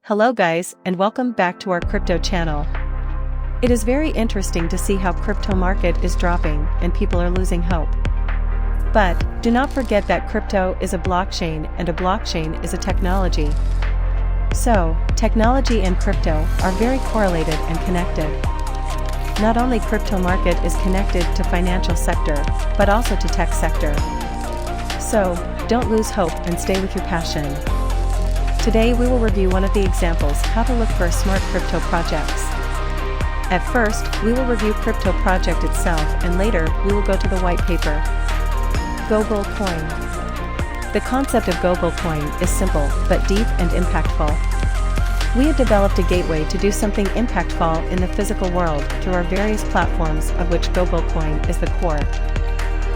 Hello guys, and welcome back to our crypto channel. It is very interesting to see how crypto market is dropping and people are losing hope. But do not forget that crypto is a blockchain and a blockchain is a technology. So, technology and crypto are very correlated and connected. Not only crypto market is connected to financial sector, but also to tech sector. So, don't lose hope and stay with your passion. Today we will review one of the examples how to look for smart crypto projects. At first, we will review crypto project itself and later we will go to the white paper. GogolCoin. The concept of GogolCoin is simple but deep and impactful. We have developed a gateway to do something impactful in the physical world through our various platforms, of which GogolCoin is the core.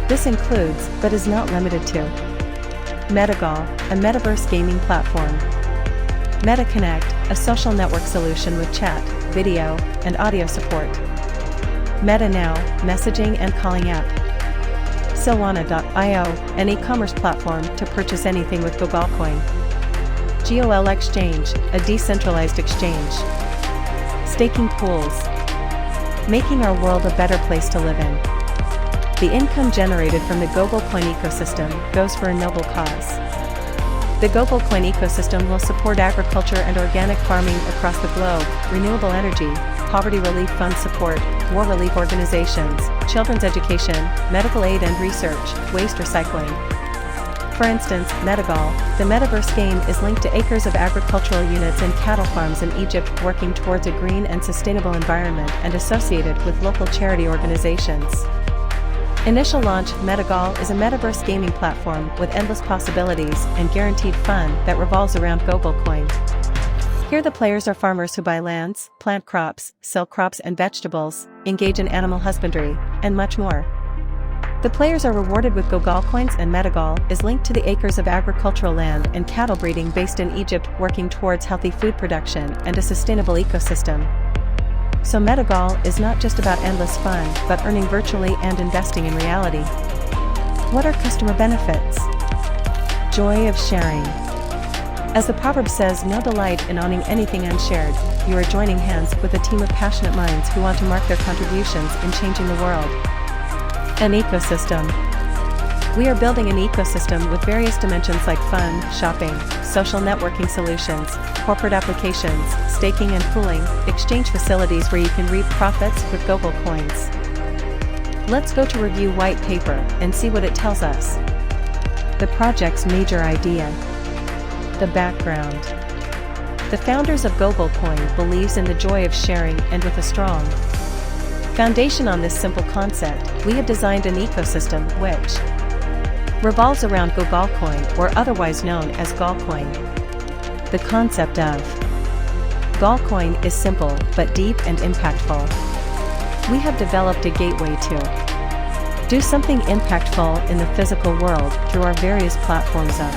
This includes, but is not limited to, Metagol, a Metaverse gaming platform. MetaConnect, a social network solution with chat, video, and audio support. MetaNow, messaging and calling app. Solana.io, an e-commerce platform to purchase anything with GogolCoin. GolXchange, a decentralized exchange. Staking pools. Making our world a better place to live in. The income generated from the GogolCoin ecosystem goes for a noble cause. The GogolCoin ecosystem will support agriculture and organic farming across the globe, renewable energy, poverty relief fund support, war relief organizations, children's education, medical aid and research, waste recycling. For instance, Metagol, the Metaverse game is linked to acres of agricultural units and cattle farms in Egypt working towards a green and sustainable environment and associated with local charity organizations. Initial launch, Metagol is a Metaverse gaming platform with endless possibilities and guaranteed fun that revolves around GogolCoin. Here the players are farmers who buy lands, plant crops, sell crops and vegetables, engage in animal husbandry, and much more. The players are rewarded with GogolCoins and Metagol is linked to the acres of agricultural land and cattle breeding based in Egypt working towards healthy food production and a sustainable ecosystem. So Metagol is not just about endless fun, but earning virtually and investing in reality. What are customer benefits? Joy of sharing. As the proverb says, no delight in owning anything unshared. You are joining hands with a team of passionate minds who want to mark their contributions in changing the world. An ecosystem. We are building an ecosystem with various dimensions like fun, shopping, social networking solutions, corporate applications, staking and pooling, exchange facilities where you can reap profits with GogolCoins. Let's go to review white paper and see what it tells us. The project's major idea. The background. The founders of GogolCoin believes in the joy of sharing and with a strong foundation on this simple concept, we have designed an ecosystem which revolves around GogolCoin, or otherwise known as GolCoin. The concept of GolCoin is simple but deep and impactful. We have developed a gateway to do something impactful in the physical world through our various platforms of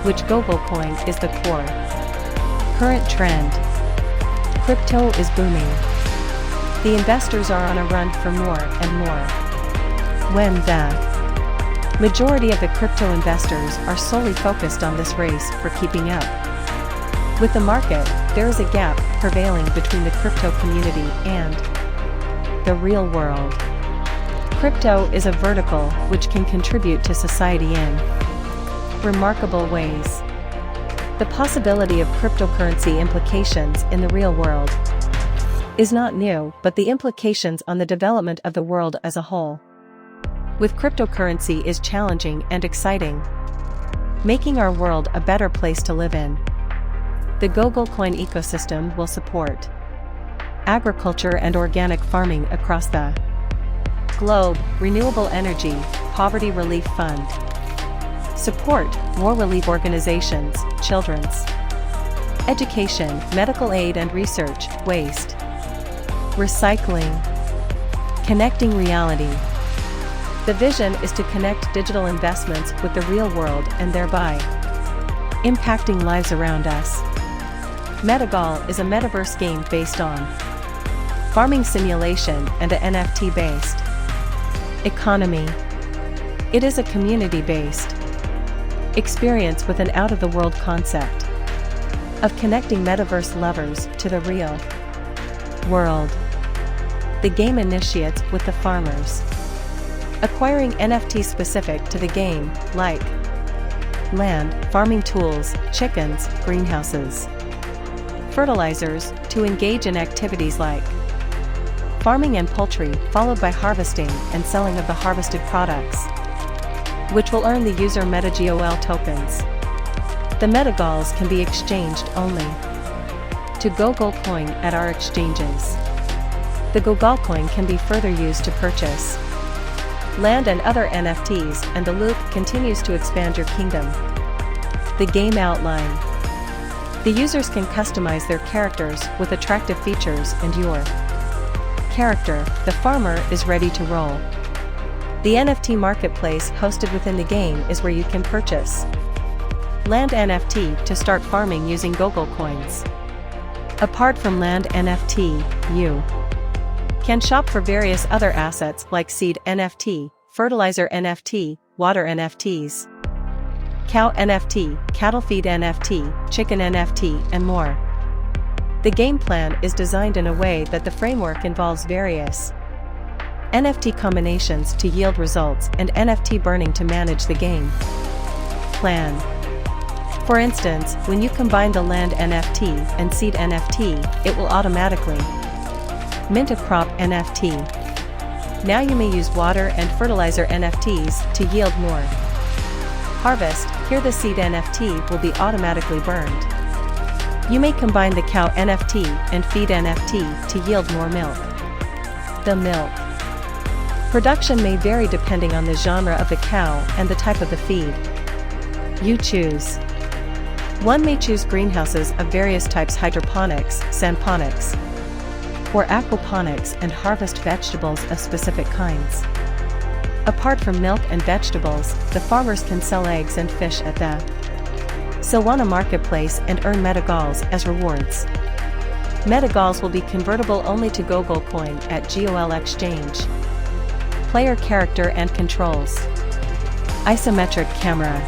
which GogolCoin is the core. Current trend. Crypto is booming. The investors are on a run for more and more. When the majority of the crypto investors are solely focused on this race for keeping up with the market, there is a gap prevailing between the crypto community and the real world. Crypto is a vertical which can contribute to society in remarkable ways. The possibility of cryptocurrency implications in the real world is not new, but the implications on the development of the world as a whole with cryptocurrency is challenging and exciting, making our world a better place to live in. The GogolCoin ecosystem will support agriculture and organic farming across the globe, renewable energy, poverty relief fund, support war relief organizations, children's education, medical aid and research, waste recycling, connecting reality. The vision is to connect digital investments with the real world and thereby impacting lives around us. Metagol is a Metaverse game based on farming simulation and an NFT-based economy. It is a community-based experience with an out-of-the-world concept. of connecting metaverse lovers to the real world. The game initiates with the farmers acquiring NFTs specific to the game, like land, farming tools, chickens, greenhouses, fertilizers, to engage in activities like farming and poultry, followed by harvesting and selling of the harvested products, which will earn the user Metagol tokens. The Metagols can be exchanged only to GogolCoin at our exchanges. The GogolCoin can be further used to purchase land and other NFTs, and the loop continues to expand your kingdom. The game outline. The users can customize their characters with attractive features, and your character, the farmer, is ready to roll. The NFT marketplace hosted within the game is where you can purchase land NFT to start farming using GogolCoins. Apart from land NFT, you can shop for various other assets like seed NFT, fertilizer NFT, water NFTs, cow NFT, cattle feed NFT, chicken NFT, and more. The game plan is designed in a way that the framework involves various NFT combinations to yield results and NFT burning to manage the game plan. For instance, when you combine the land NFT and seed NFT, it will automatically mint a crop NFT. Now you may use water and fertilizer NFTs to yield more harvest. Here the seed NFT will be automatically burned. You may combine the cow NFT and feed NFT to yield more milk. The milk production may vary depending on the genre of the cow and the type of the feed you choose. One may choose greenhouses of various types, hydroponics, sandponics, or aquaponics, and harvest vegetables of specific kinds. Apart from milk and vegetables, the farmers can sell eggs and fish at the Solana marketplace and earn Metagols as rewards. Metagols will be convertible only to GogolCoin at GolXchange. Player character and controls. Isometric camera.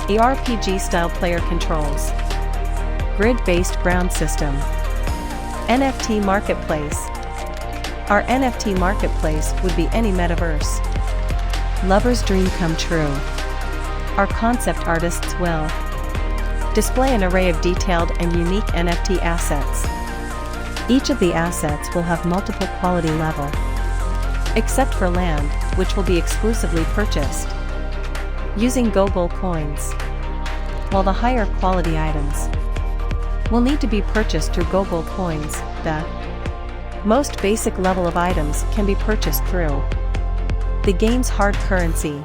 ARPG-style player controls. Grid-based ground system. NFT marketplace. Our NFT marketplace would be any metaverse lover's dream come true. Our concept artists will display an array of detailed and unique NFT assets. Each of the assets will have multiple quality level, except for land, which will be exclusively purchased using GogolCoins, while the higher quality items will need to be purchased through GogolCoins. The most basic level of items can be purchased through the game's hard currency.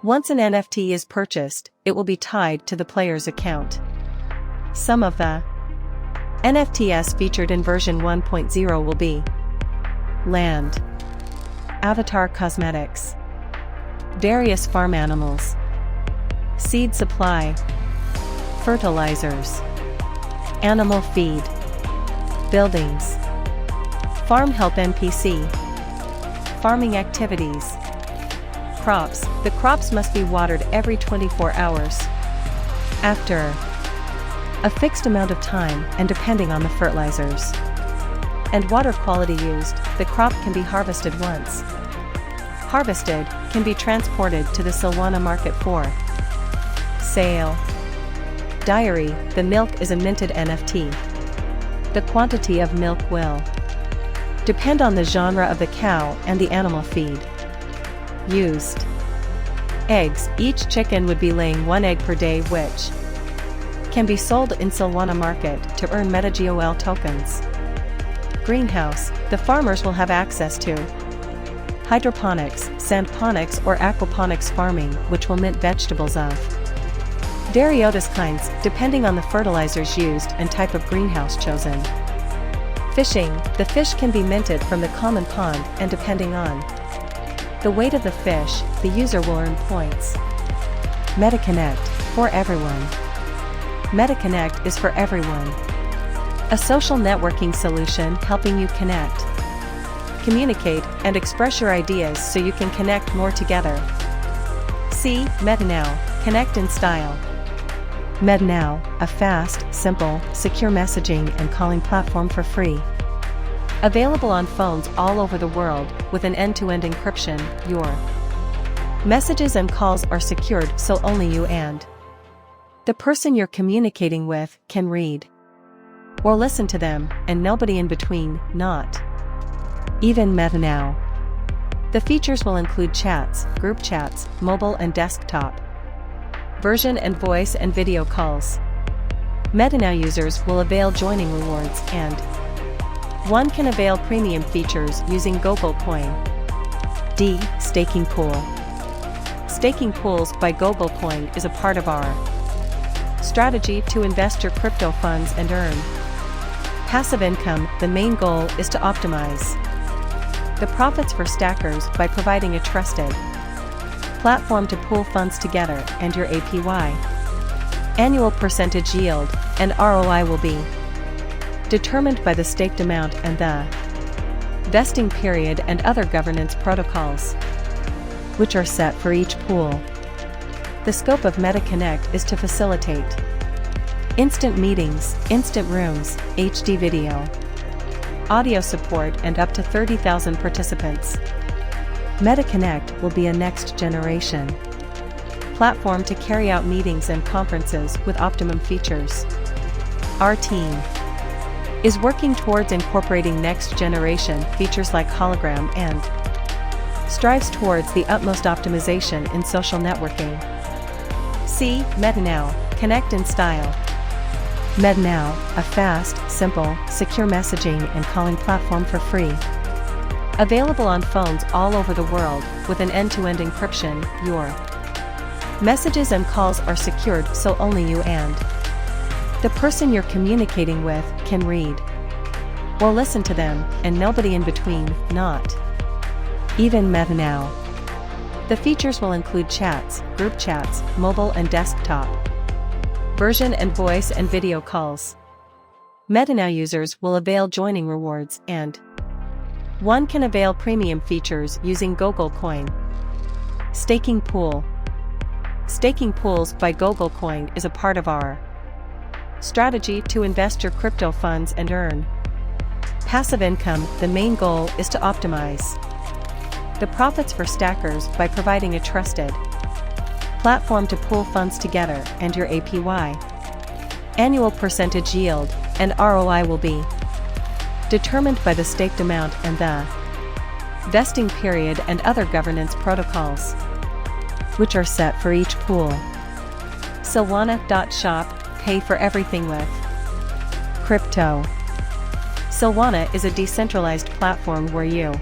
Once an NFT is purchased, it will be tied to the player's account. Some of the NFTs featured in version 1.0 will be land, avatar cosmetics, various farm animals, seed supply, fertilizers, animal feed, buildings, farm help NPC, farming activities, crops. The crops must be watered every 24 hours. After a fixed amount of time and depending on the fertilizers and water quality used, the crop can be harvested once. Harvested, can be transported to the Solana market for sale. Diary, the milk is a minted NFT. The quantity of milk will depend on the genre of the cow and the animal feed used. Eggs, each chicken would be laying 1 egg per day, which can be sold in Solana market to earn Metagol tokens. Greenhouse, the farmers will have access to hydroponics, sandponics or aquaponics farming, which will mint vegetables of various kinds, depending on the fertilizers used and type of greenhouse chosen. Fishing, the fish can be minted from the common pond, and depending on the weight of the fish, the user will earn points. MetaConnect, for everyone. MetaConnect is for everyone. A social networking solution helping you connect, communicate, and express your ideas so you can connect more together. See, Meta now, connect in style. Metagol, a fast, simple, secure messaging and calling platform for free. Available on phones all over the world, with an end-to-end encryption, your messages and calls are secured so only you and the person you're communicating with can read or listen to them, and nobody in between, not even Metagol. The features will include chats, group chats, mobile and desktop version and voice and video calls. Metagol users will avail joining rewards and one can avail premium features using GogolCoin. D. Staking pool. Staking pools by GogolCoin is a part of our strategy to invest your crypto funds and earn passive income. The main goal is to optimize the profits for stackers by providing a trusted platform to pool funds together, and your APY, annual percentage yield, and ROI will be determined by the staked amount and the vesting period and other governance protocols, which are set for each pool. The scope of MetaConnect is to facilitate instant meetings, instant rooms, HD video, audio support and up to 30,000 participants. MetaConnect will be a next-generation platform to carry out meetings and conferences with optimum features. Our team is working towards incorporating next-generation features like hologram and strives towards the utmost optimization in social networking. See Metagol, connect in style. Metagol, a fast, simple, secure messaging and calling platform for free. Available on phones all over the world, with an end-to-end encryption, your messages and calls are secured so only you and the person you're communicating with can read or listen to them, and nobody in between, not even Metagol. The features will include chats, group chats, mobile and desktop version and voice and video calls. Metagol users will avail joining rewards and one can avail premium features using GogolCoin. Staking pool. Staking pools by GogolCoin is a part of our strategy to invest your crypto funds and earn passive income. The main goal is to optimize the profits for stackers by providing a trusted platform to pool funds together, and your APY, annual percentage yield, and ROI will be determined by the staked amount and the vesting period and other governance protocols, which are set for each pool. Solana.shop, pay for everything with crypto. Solana is a decentralized platform where you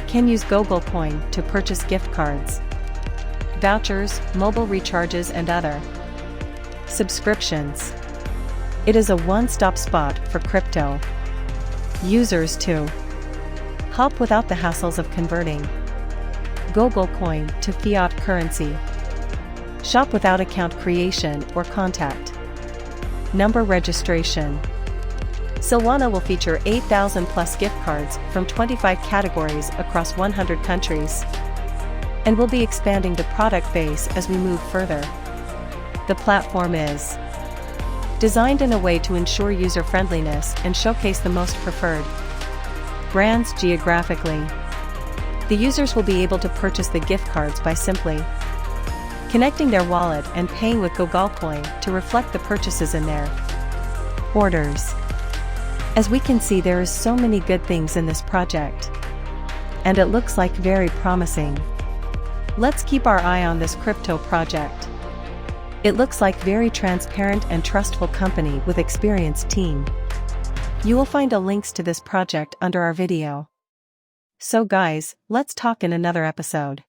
can use GogolCoin to purchase gift cards, vouchers, mobile recharges and other subscriptions. It is a one-stop spot for crypto users to help without the hassles of converting GogolCoin to fiat currency, shop without account creation or contact number registration. Solana will feature 8,000 plus gift cards from 25 categories across 100 countries, and will be expanding the product base as we move further. The platform is designed in a way to ensure user-friendliness and showcase the most preferred brands geographically. The users will be able to purchase the gift cards by simply connecting their wallet and paying with GogolCoin to reflect the purchases in their orders. As we can see, there is so many good things in this project, and it looks like very promising. Let's keep our eye on this crypto project. It looks like very transparent and trustful company with experienced team. You will find links to this project under our video. So guys, let's talk in another episode.